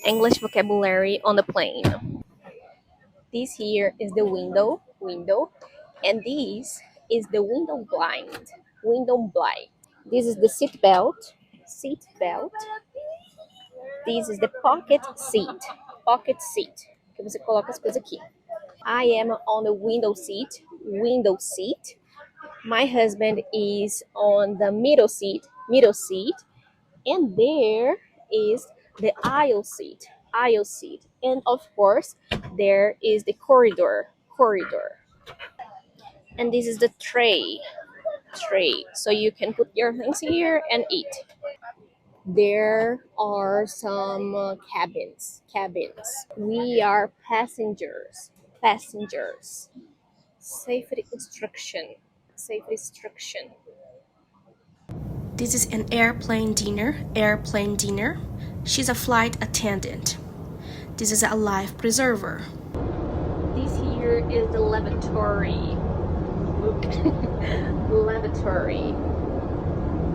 English vocabulary on the plane. This here is the window, and this is the window blind. This is the seat belt. This is the pocket seat, que você coloca as coisas aqui. I am on the window seat. My husband is on the middle seat, and there is the aisle seat, and of course there is the corridor. And this is the tray, so you can put your things here and eat. There are some cabins. We are passengers. Safety instruction. This is an airplane dinner. She's a flight attendant. This is a life preserver. This here is the lavatory. Lavatory.